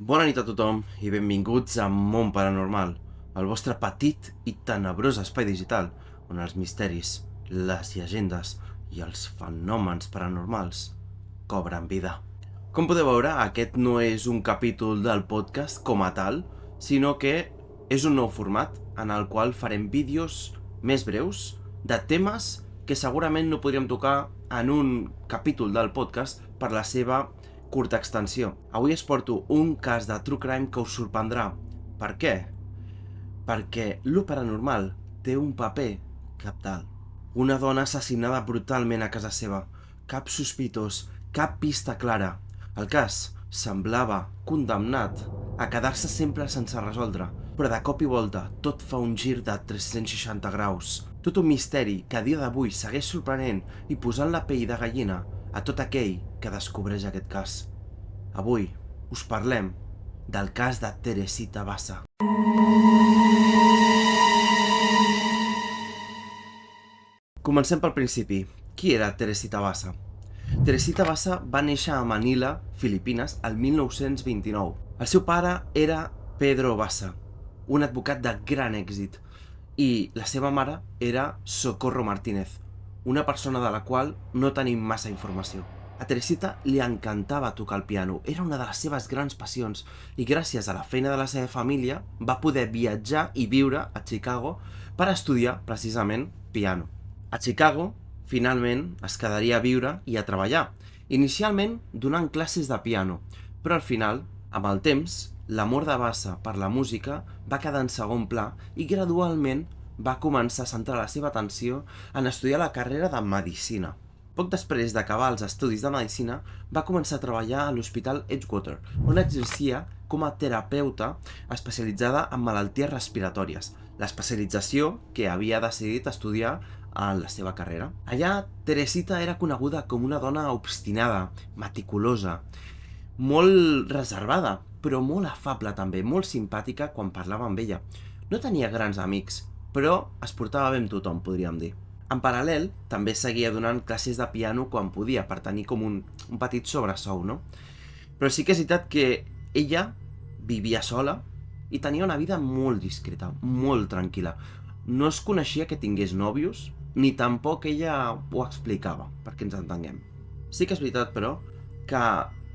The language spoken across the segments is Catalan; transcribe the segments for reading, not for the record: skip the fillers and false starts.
Bona nit a tothom i benvinguts a Món Paranormal, el vostre petit i tenebrós espai digital, on els misteris, les llegendes i els fenòmens paranormals cobren vida. Com podeu veure, aquest no és un capítol del podcast com a tal, sinó que és un nou format en el qual farem vídeos més breus de temes que segurament no podríem tocar en un capítol del podcast per la seva curta extensió. Avui us porto un cas de true crime que us sorprendrà. Per què? Perquè lo paranormal té un paper cabdal. Una dona assassinada brutalment a casa seva. Cap sospitós, cap pista clara. El cas semblava condemnat a quedar-se sempre sense resoldre, però de cop i volta tot fa un gir de 360 graus. Tot un misteri que a dia d'avui segueix sorprenent i posant la pell de gallina a tot aquell que descobreix aquest cas. Avui us parlem del cas de Teresita Bassa. Comencem pel principi. Qui era Teresita Bassa? Teresita Bassa va néixer a Manila, Filipines, el 1929. El seu pare era Pedro Bassa, un advocat de gran èxit, i la seva mare era Socorro Martínez, una persona de la qual no tenim massa informació. A Teresita li encantava tocar el piano, era una de les seves grans passions, i gràcies a la feina de la seva família va poder viatjar i viure a Chicago per estudiar precisament piano. A Chicago, finalment, es quedaria a viure i a treballar, inicialment donant classes de piano, però al final, amb el temps, l'amor de Bassa per la música va quedar en segon pla i gradualment va començar a centrar la seva atenció en estudiar la carrera de Medicina. Poc després d'acabar els estudis de Medicina, va començar a treballar a l'Hospital Edgewater, on exercia com a terapeuta especialitzada en malalties respiratòries, l'especialització que havia decidit estudiar en la seva carrera. Allà, Teresita era coneguda com una dona obstinada, meticulosa, molt reservada, però molt afable també, molt simpàtica quan parlava amb ella. No tenia grans amics, però es portava bé amb tothom, podríem dir. En paral·lel, també seguia donant classes de piano quan podia, per tenir com un petit sobresou, no? Però sí que és veritat que ella vivia sola i tenia una vida molt discreta, molt tranquil·la. No es coneixia que tingués nòvios, ni tampoc ella ho explicava, perquè ens entenguem. Sí que és veritat, però, que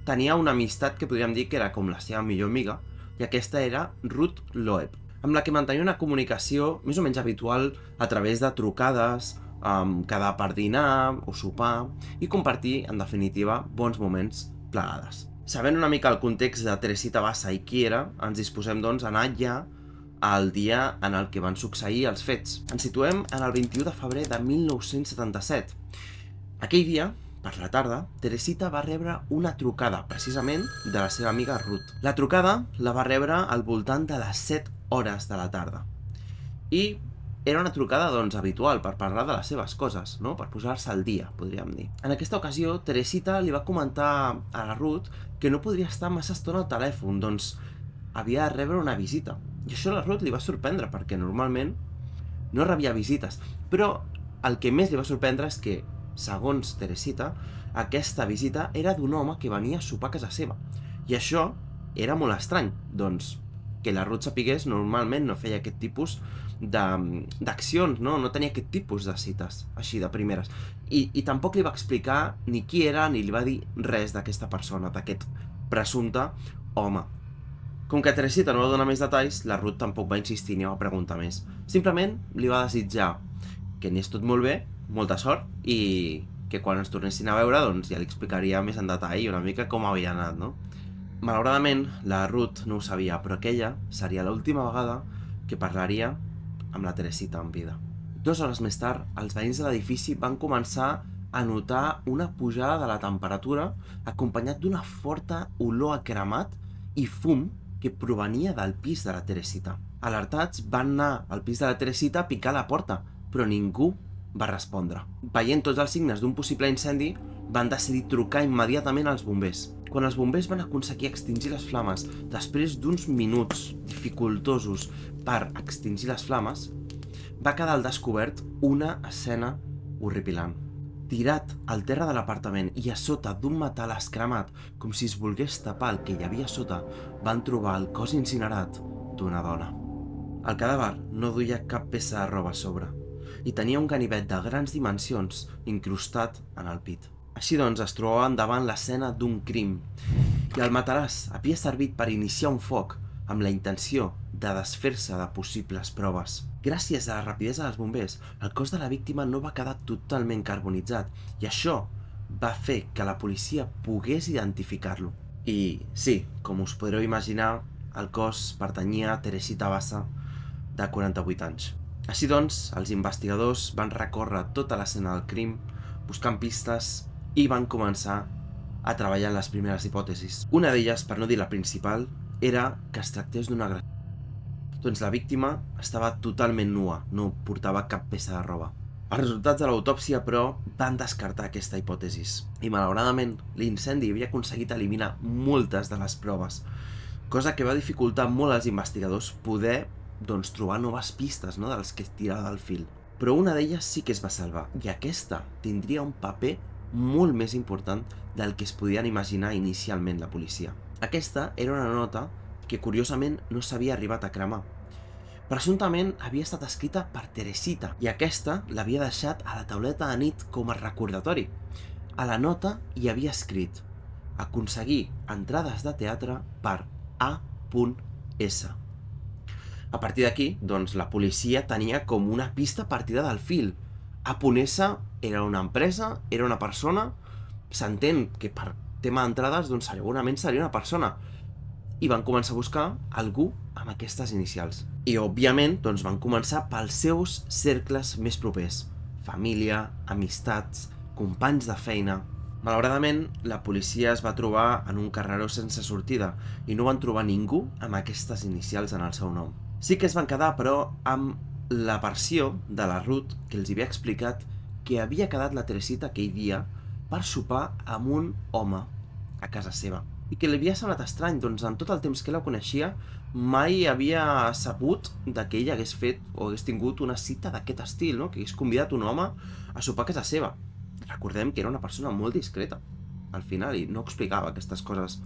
tenia una amistat que podríem dir que era com la seva millor amiga, i aquesta era Ruth Loeb, amb la que mantenia una comunicació més o menys habitual a través de trucades, quedar per dinar o sopar i compartir, en definitiva, bons moments plegades. Sabent una mica el context de Teresita Bassa i qui era, ens disposem doncs a anar ja al dia en el que van succeir els fets. Ens situem en el 21 de febrer de 1977. Aquell dia, per la tarda, Teresita va rebre una trucada, precisament, de la seva amiga Ruth. La trucada la va rebre al voltant de les 7 hores de la tarda. I era una trucada, doncs, habitual per parlar de les seves coses, no? Per posar-se al dia, podríem dir. En aquesta ocasió, Teresita li va comentar a la Ruth que no podria estar massa estona al telèfon, doncs havia de rebre una visita. I això a la Ruth li va sorprendre, perquè normalment no rebia visites. Però el que més li va sorprendre és que, segons Teresita, aquesta visita era d'un home que venia a sopar a casa seva. I això era molt estrany, doncs que la Ruth sapigués normalment no feia aquest tipus d'accions, no tenia aquest tipus de cites, així de primeres. I tampoc li va explicar ni qui era ni li va dir res d'aquesta persona, d'aquest presumpte home. Com que Teresita no va donar més detalls, la Ruth tampoc va insistir ni va preguntar més. Simplement li va desitjar que anés tot molt bé, molta sort, i que quan ens tornessin a veure doncs ja li explicaria més en detall una mica com havia anat, no? Malauradament, la Ruth no ho sabia, però aquella seria l'última vegada que parlaria amb la Teresita en vida. 2 hores més tard, els veïns de l'edifici van començar a notar una pujada de la temperatura acompanyat d'una forta olor a cremat i fum que provenia del pis de la Teresita. Alertats, van anar al pis de la Teresita a picar a la porta, però ningú va respondre. Veient tots els signes d'un possible incendi, van decidir trucar immediatament als bombers. Quan els bombers van aconseguir extingir les flames, després d'uns minuts dificultosos per extingir les flames, va quedar al descobert una escena horripilant. tirat al terra de l'apartament i a sota d'un metal escremat, com si es volgués tapar el que hi havia sota, van trobar el cos incinerat d'una dona. El cadàver no duia cap peça de roba a sobre i tenia un ganivet de grans dimensions incrustat en el pit. Així doncs, es trobaven davant l'escena d'un crim i el matalàs havia servit per iniciar un foc amb la intenció de desfer-se de possibles proves. Gràcies a la rapidesa dels bombers, el cos de la víctima no va quedar totalment carbonitzat i això va fer que la policia pogués identificar-lo. I sí, com us podreu imaginar, el cos pertanyia a Teresita Bassa, de 48 anys. Així doncs, els investigadors van recórrer tota l'escena del crim, buscant pistes i van començar a treballar en les primeres hipòtesis. Una d'elles, per no dir la principal, era que es tractés d'una agressió. Doncs la víctima estava totalment nua, no portava cap peça de roba. Els resultats de l'autòpsia, però, van descartar aquesta hipòtesis. I malauradament, l'incendi havia aconseguit eliminar moltes de les proves, cosa que va dificultar molt als investigadors poder trobar noves pistes, no?, dels que tirava del fil. Però una d'elles sí que es va salvar, i aquesta tindria un paper molt més important del que es podien imaginar inicialment la policia. Aquesta era una nota que curiosament no s'havia arribat a cremar. Presumptament havia estat escrita per Teresita i aquesta l'havia deixat a la tauleta de nit com a recordatori. A la nota hi havia escrit: aconseguir entrades de teatre per A.S. A partir d'aquí, doncs, la policia tenia com una pista partida del fil. A.S. era una empresa, era una persona, s'entén que per tema d'entrades, doncs segurament seria una persona. I van començar a buscar algú amb aquestes inicials. I, òbviament, doncs van començar pels seus cercles més propers. Família, amistats, companys de feina. Malauradament, la policia es va trobar en un carreró sense sortida i no van trobar ningú amb aquestes inicials en el seu nom. Sí que es van quedar, però, amb la versió de la Ruth que els havia explicat que havia quedat la Teresita aquell dia per sopar amb un home a casa seva. I que li havia semblat estrany, doncs en tot el temps que la coneixia mai havia sabut que ell hagués fet o hagués tingut una cita d'aquest estil, no?, que hagués convidat un home a sopar a casa seva. Recordem que era una persona molt discreta, al final, i no explicava aquestes coses.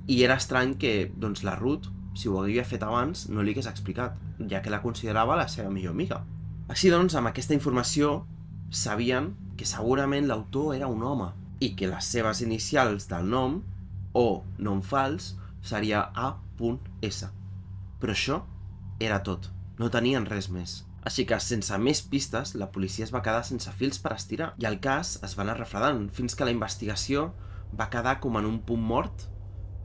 I era estrany que, doncs, la Ruth, si ho havia fet abans, no li hagués explicat, ja que la considerava la seva millor amiga. Així doncs, amb aquesta informació, sabien que segurament l'autor era un home i que les seves inicials del nom, o nom fals, seria A.S. Però això era tot, no tenien res més. Així que, sense més pistes, la policia es va quedar sense fils per estirar i el cas es va anar refredant fins que la investigació va quedar com en un punt mort,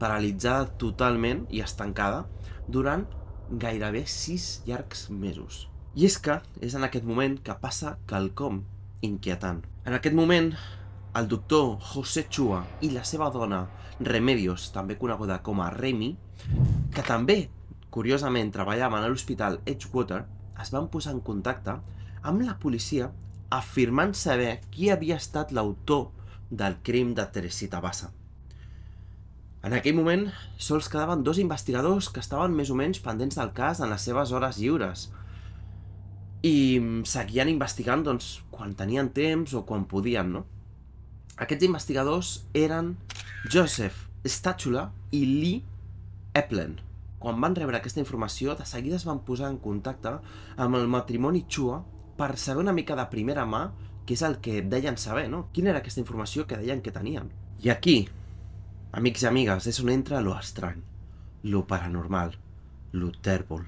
paralitzada totalment i estancada durant gairebé 6 llargs mesos. I és que és en aquest moment que passa quelcom inquietant. En aquest moment, el doctor José Chua i la seva dona Remedios, també coneguda com a Remi, que també, curiosament, treballaven a l'hospital Edgewater, es van posar en contacte amb la policia afirmant saber qui havia estat l'autor del crim de Teresita Bassa. En aquell moment, sols quedaven 2 investigadors que estaven més o menys pendents del cas en les seves hores lliures i seguien investigant, doncs, quan tenien temps o quan podien, no? Aquests investigadors eren Joseph Stachula i Lee Eplen. Quan van rebre aquesta informació, de seguida es van posar en contacte amb el matrimoni Chua per saber una mica de primera mà què és el que deien saber, no? Quina era aquesta informació que deien que tenien. I aquí, amics i amigues, és on entra lo estrany, lo paranormal, lo tèrbol.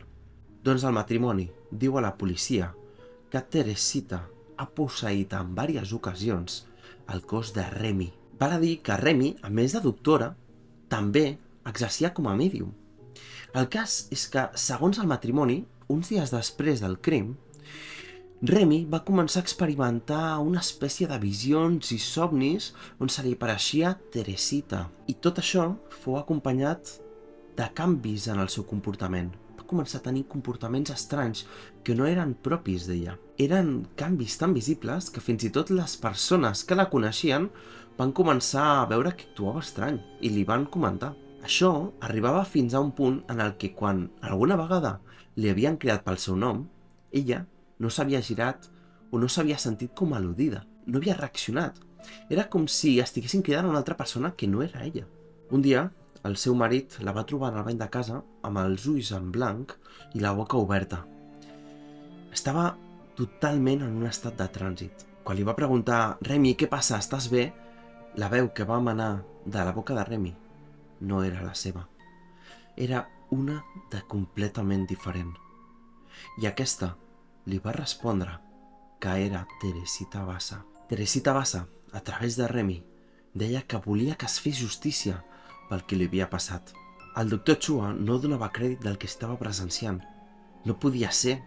Doncs el matrimoni diu a la policia que Teresita ha posseït en diverses ocasions el cos de Remi. Val a dir que Remi, a més de doctora, també exercia com a mèdium. El cas és que, segons el matrimoni, uns dies després del crim, Remi va començar a experimentar una espècie de visions i somnis on se li apareixia Teresita. I tot això fou acompanyat de canvis en el seu comportament. Va començar a tenir comportaments estranys que no eren propis d'ella. Eren canvis tan visibles que fins i tot les persones que la coneixien van començar a veure que actuava estrany i li van comentar. Això arribava fins a un punt en el que quan alguna vegada li havien cridat pel seu nom, ella no s'havia girat o no s'havia sentit com al·ludida. no havia reaccionat. Era com si estiguessin cridant a una altra persona que no era ella. Un dia, el seu marit la va trobar en el bany de casa amb els ulls en blanc i la boca oberta. Estava totalment en un estat de trànsit. Quan li va preguntar, Remy, què passa, estàs bé? La veu que va emanar de la boca de Remy no era la seva. Era una de completament diferent. I aquesta li va respondre que era Teresita Bassa. Teresita Bassa, a través de Remy, deia que volia que es fes justícia pel que li havia passat. El doctor Chua no donava crèdit del que estava presenciant. No podia ser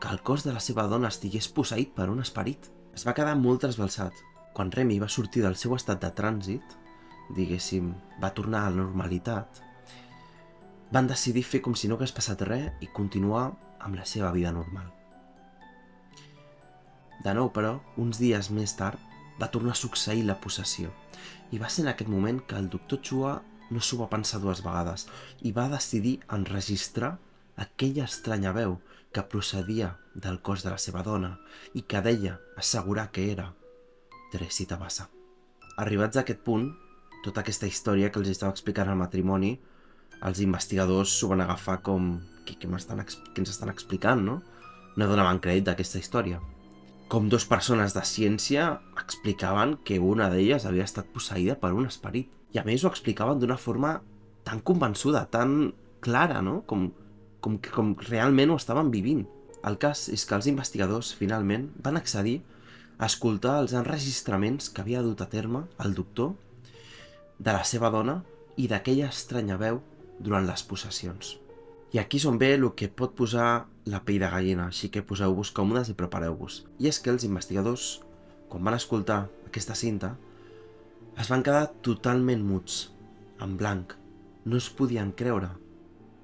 que el cos de la seva dona estigués posseït per un esperit. Es va quedar molt trasbalsat. Quan Remy va sortir del seu estat de trànsit, diguéssim, va tornar a la normalitat, van decidir fer com si no hagués passat res i continuar amb la seva vida normal. De nou, però, uns dies més tard, va tornar a succeir la possessió. I va ser en aquest moment que el doctor Chua no s'ho va pensar dues vegades i va decidir enregistrar aquella estranya veu que procedia del cos de la seva dona i que deia assegurar que era Teresita Bassa. Arribats a aquest punt, tota aquesta història que els estava explicant al matrimoni, els investigadors s'ho van agafar com què ens estan explicant, no? No donaven crèdit d'aquesta història. Com dues persones de ciència explicaven que una d'elles havia estat posseïda per un esperit. I a més ho explicaven d'una forma tan convençuda, tan clara, no? Com realment ho estaven vivint. El cas és que els investigadors finalment van accedir a escoltar els enregistraments que havia dut a terme el doctor de la seva dona i d'aquella estranya veu durant les possessions. I aquí és on ve el que pot posar la pell de gallina, així que poseu-vos còmodes i prepareu-vos. I és que els investigadors, quan van escoltar aquesta cinta, es van quedar totalment muts, en blanc. No es podien creure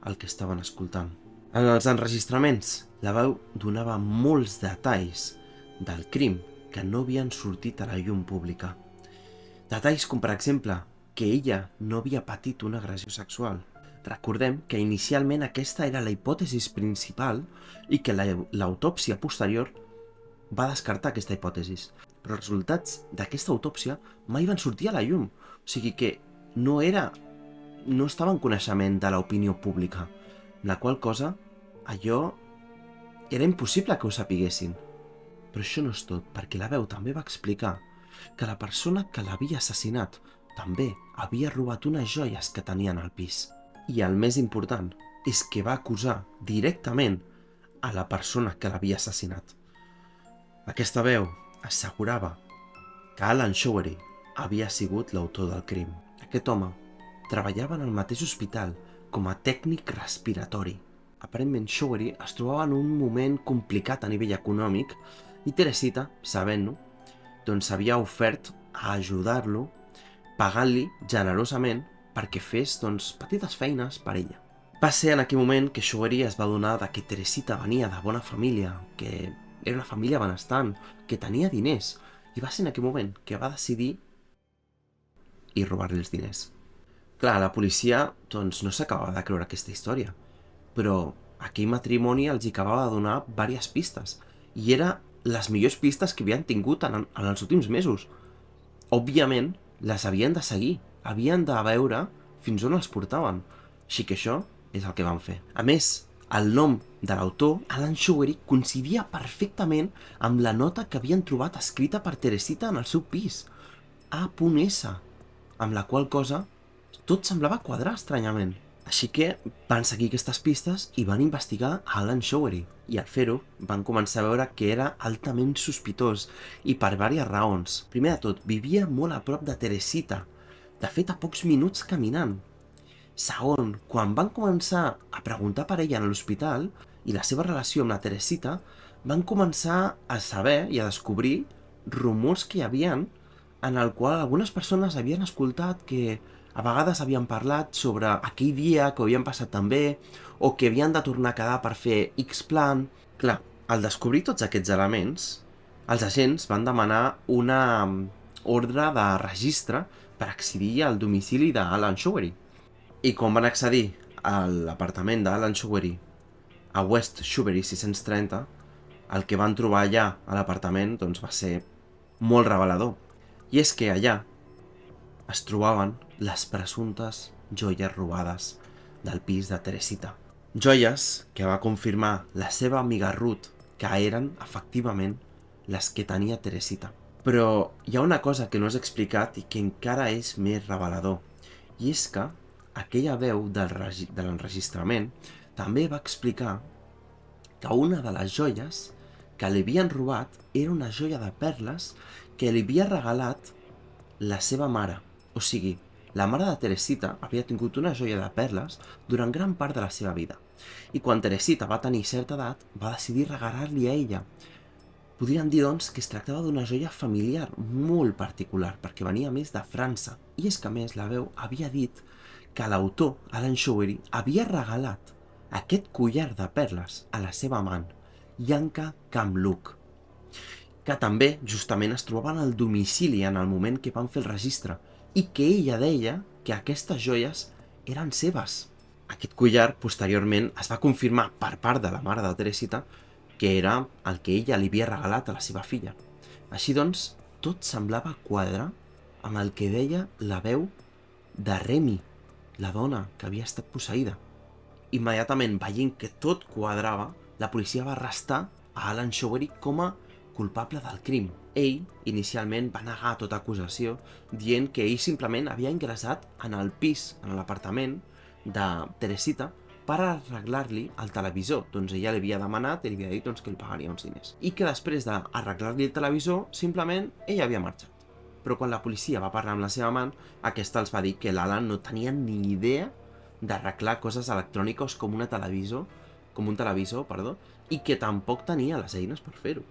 el que estaven escoltant. En els enregistraments, la veu donava molts detalls del crim que no havien sortit a la llum pública. Detalls com, per exemple, que ella no havia patit una agressió sexual. Recordem que inicialment aquesta era la hipòtesi principal i que l'autòpsia posterior va descartar aquesta hipòtesi. Però els resultats d'aquesta autòpsia mai van sortir a la llum. O sigui que no estava en coneixement de l'opinió pública, la qual cosa, allò era impossible que ho sapiguessin. Però això no és tot, perquè la veu també va explicar que la persona que l'havia assassinat també havia robat unes joies que tenien al pis. I el més important és que va acusar directament a la persona que l'havia assassinat. Aquesta veu assegurava que Alan Showery havia sigut l'autor del crim. Aquest home treballava en el mateix hospital com a tècnic respiratori. Aparentment Showery es trobava en un moment complicat a nivell econòmic i Teresita, sabent-ho, doncs havia ofert a ajudar-lo pagant-li generosament perquè fes petites feines per ella. Va ser en aquell moment que Showery es va adonar que Teresita venia de bona família, que era una família benestant, que tenia diners, i va ser en aquell moment que va decidir i robar-li els diners. Clar, la policia no s'acabava de creure aquesta història, però aquell matrimoni els acabava de donar diverses pistes, i eren les millors pistes que havien tingut en els últims mesos. Òbviament, les havien de seguir, havien de veure fins on els portaven. Així que això és el que van fer. A més, el nom de l'autor, Alan Showery, coincidia perfectament amb la nota que havien trobat escrita per Teresita en el seu pis, A.S., amb la qual cosa tot semblava quadrar estranyament. Així que van seguir aquestes pistes i van investigar Alan Showery. I al fer-ho van començar a veure que era altament sospitós i per diverses raons. Primer de tot, vivia molt a prop de Teresita, de fet a pocs minuts caminant. Segon, quan van començar a preguntar per ella a l'hospital i la seva relació amb la Teresita, van començar a saber i a descobrir rumors que hi havia en el qual algunes persones havien escoltat que a vegades havien parlat sobre aquell dia que ho havien passat tan bé o que havien de tornar a quedar per fer X plan. Clar, al descobrir tots aquests elements, els agents van demanar una ordre de registre per accedir al domicili d'Alan Showery. I quan van accedir a l'apartament d'Alan Showery a West Shoebury 630, el que van trobar allà a l'apartament va ser molt revelador. I és que allà es trobaven les presumptes joies robades del pis de Teresita. Joies que va confirmar la seva amiga Ruth que eren, efectivament, les que tenia Teresita. Però hi ha una cosa que no has explicat i que encara és més revelador. I és que aquella veu de l'enregistrament també va explicar que una de les joies que li havien robat era una joia de perles que li havia regalat la seva mare. O sigui, la mare de Teresita havia tingut una joia de perles durant gran part de la seva vida. I quan Teresita va tenir certa edat, va decidir regalar-li a ella. Podríem dir, doncs, que es tractava d'una joia familiar molt particular, perquè venia més de França. I és que, a més, la veu havia dit que l'autor, Alan Showery, havia regalat aquest collar de perles a la seva amant, Yanka Kamluk, que també justament es trobaven al domicili en el moment que van fer el registre, i que ella deia que aquestes joies eren seves. Aquest collar, posteriorment, es va confirmar per part de la mare de Teresita que era el que ella li havia regalat a la seva filla. Així doncs, tot semblava quadrar amb el que deia la veu de Remy, la dona que havia estat posseïda. Immediatament, veient que tot quadrava, la policia va arrestar a Alan Showery com a culpable del crim. Ell, inicialment, va negar tota acusació, dient que ell simplement havia ingressat en el pis, en l'apartament de Teresita, per arreglar-li el televisor. Doncs ella li havia demanat i li havia dit que li pagaria uns diners. I que després d'arreglar-li el televisor, simplement ella havia marxat. Però quan la policia va parlar amb la seva amant, aquesta els va dir que l'Alan no tenia ni idea d'arreglar coses electròniques com un televisor, i que tampoc tenia les eines per fer-ho.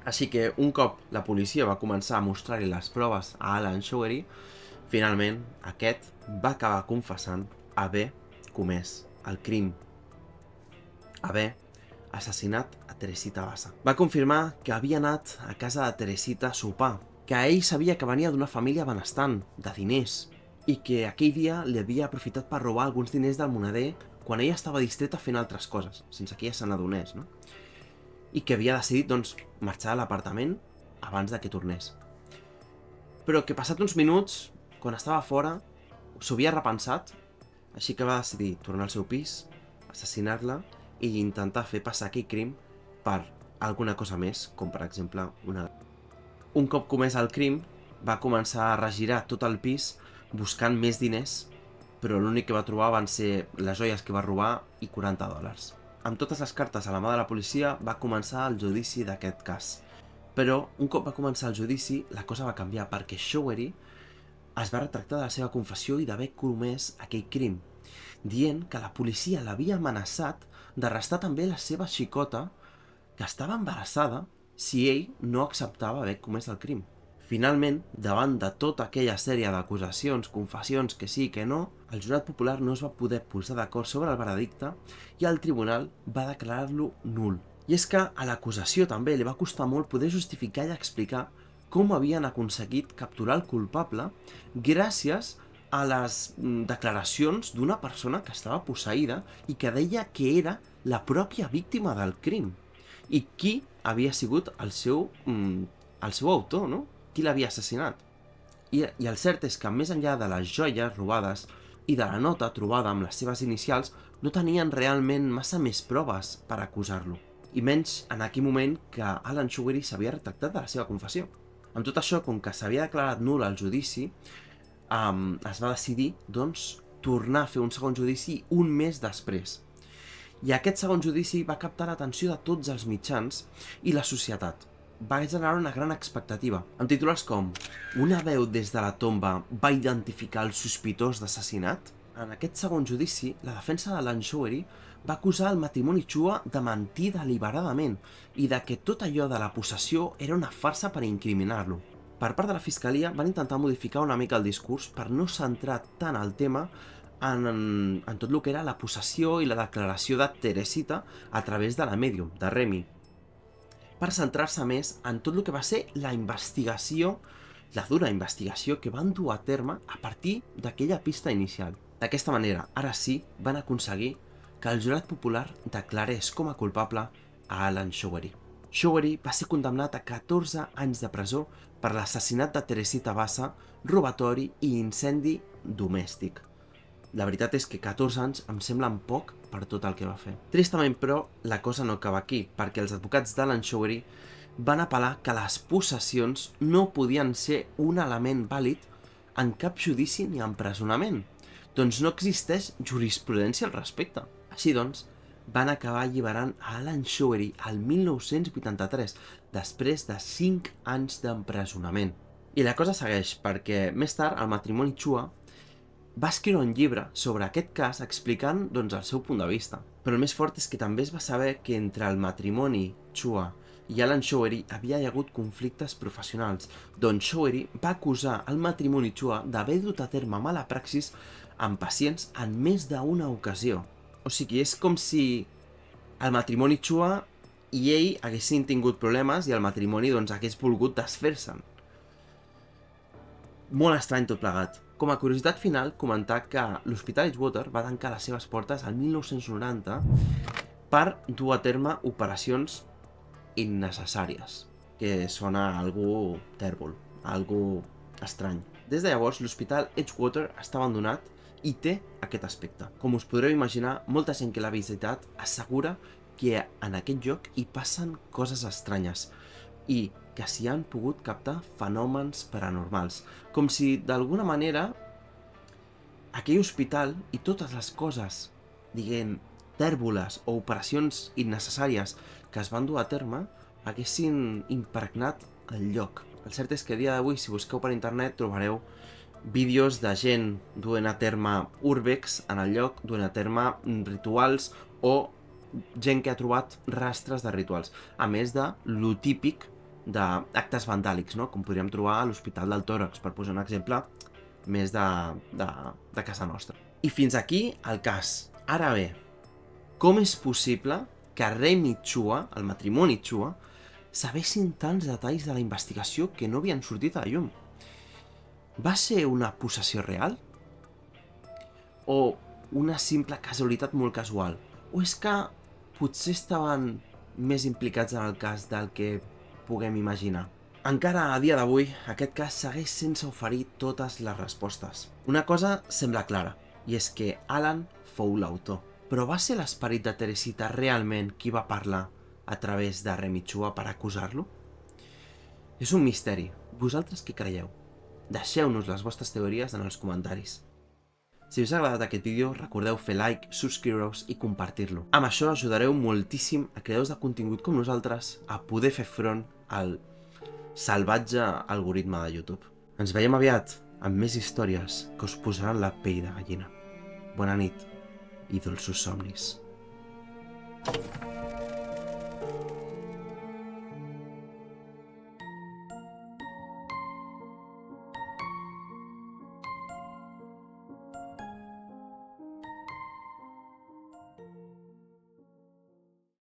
Així que un cop la policia va començar a mostrar-li les proves a Alan Showery, finalment aquest va acabar confessant haver comès el crim, haver assassinat a Teresita Bassa. Va confirmar que havia anat a casa de Teresita a sopar, que ell sabia que venia d'una família benestant, de diners, i que aquell dia li havia aprofitat per robar alguns diners del moneder quan ella estava distreta fent altres coses, sense que ella se n'adonés, no? I que havia decidit, doncs, marxar de l'apartament abans de que tornés. Però que passat uns minuts, quan estava fora, s'ho havia repensat, així que va decidir tornar al seu pis, assassinar-la i intentar fer passar aquell crim per alguna cosa més, com per exemple una... Un cop comès el crim, va començar a regirar tot el pis buscant més diners, però l'únic que va trobar van ser les joies que va robar i $40. Amb totes les cartes a la mà de la policia va començar el judici d'aquest cas. Però un cop va començar el judici, la cosa va canviar perquè Showery es va retractar de la seva confessió i d'haver comès aquell crim, dient que la policia l'havia amenaçat d'arrestar també la seva xicota, que estava embarassada, si ell no acceptava haver comès el crim. Finalment, davant de tota aquella sèrie d'acusacions, confessions, que sí, que no, el jurat popular no es va poder posar d'acord sobre el veredicte i el tribunal va declarar-lo nul. I és que a l'acusació també li va costar molt poder justificar i explicar com havien aconseguit capturar el culpable gràcies a les declaracions d'una persona que estava posseïda i que deia que era la pròpia víctima del crim i qui havia sigut el seu autor, no? Qui l'havia assassinat. I el cert és que més enllà de les joies robades i de la nota trobada amb les seves inicials, no tenien realment massa més proves per acusar-lo. I menys en aquell moment que Alan Showery s'havia retractat de la seva confessió. Amb tot això, com que s'havia declarat nul el judici, es va decidir, doncs, tornar a fer un segon judici un mes després. I aquest segon judici va captar l'atenció de tots els mitjans i la societat. Va generar una gran expectativa, amb titulars com "Una veu des de la tomba va identificar el sospitós d'assassinat?". En aquest segon judici, la defensa d'Alan Showery va acusar el matrimoni Chua de mentir deliberadament i de que tot allò de la possessió era una farsa per incriminar-lo. Per part de la fiscalia van intentar modificar una mica el discurs per no centrar tant el tema en tot el que era la possessió i la declaració de Teresita a través de la mèdium, de Remy, per centrar-se més en tot el que va ser la investigació, la dura investigació que van dur a terme a partir d'aquella pista inicial. D'aquesta manera, ara sí, van aconseguir que el jurat popular declarés com a culpable a Alan Showery. Showery va ser condemnat a 14 anys de presó per l'assassinat de Teresita Bassa, robatori i incendi domèstic. La veritat és que 14 anys em semblen poc per tot el que va fer. Tristament, però, la cosa no acaba aquí, perquè els advocats d'Alan Showery van apel·lar que les possessions no podien ser un element vàlid en cap judici ni empresonament. Doncs no existeix jurisprudència al respecte. Així doncs, van acabar alliberant a Alan Showery al 1983, després de 5 anys d'empresonament. I la cosa segueix, perquè més tard el matrimoni Chua va escriure un llibre sobre aquest cas explicant el seu punt de vista. Però el més fort és que també es va saber que entre el matrimoni Chua i Alan Showery havia hagut conflictes professionals, doncs Showery va acusar el matrimoni Chua d'haver dut a terme mala praxis amb pacients en més d'una ocasió. O sigui, és com si el matrimoni Chua i ell haguessin tingut problemes i el matrimoni hagués volgut desfer-se'n. Molt estrany tot plegat. Com a curiositat final, comentar que l'Hospital Edgewater va tancar les seves portes al 1990 per dur a terme operacions innecessàries, que sona a algú tèrbol, a algú estrany. Des de llavors, l'Hospital Edgewater està abandonat i té aquest aspecte. Com us podreu imaginar, molta gent que l'ha visitat assegura que en aquest lloc hi passen coses estranyes i que s'hi han pogut captar fenòmens paranormals, com si d'alguna manera aquell hospital i totes les coses, diguem, tèrboles o operacions innecessàries que es van dur a terme haguessin impregnat el lloc. El cert és que a dia d'avui, si busqueu per internet, trobareu vídeos de gent duent a terme urbex en el lloc, duent a terme rituals o gent que ha trobat rastres de rituals, a més de lo típic d'actes vandàlics, no? Com podríem trobar a l'Hospital del Tòrax, per posar un exemple més de casa nostra. I fins aquí el cas. Ara bé, com és possible que Remy Chua, el matrimoni Chua, sabessin tants detalls de la investigació que no havien sortit a la llum? Va ser una possessió real? O una simple casualitat molt casual? O és que potser estaven més implicats en el cas del que puguem imaginar? Encara a dia d'avui, aquest cas segueix sense oferir totes les respostes. Una cosa sembla clara, i és que Alan fou l'autor. Però va ser l'esperit de Teresita realment qui va parlar a través de Remy Chua per acusar-lo? És un misteri. Vosaltres què creieu? Deixeu-nos les vostres teories en els comentaris. Si us ha agradat aquest vídeo, recordeu fer like, subscriure-us i compartir-lo. Amb això ajudareu moltíssim a creadors de contingut com nosaltres a poder fer front al salvatge algoritme de YouTube. Ens veiem aviat amb més històries que us posaran la pell de gallina. Bona nit i dolços somnis.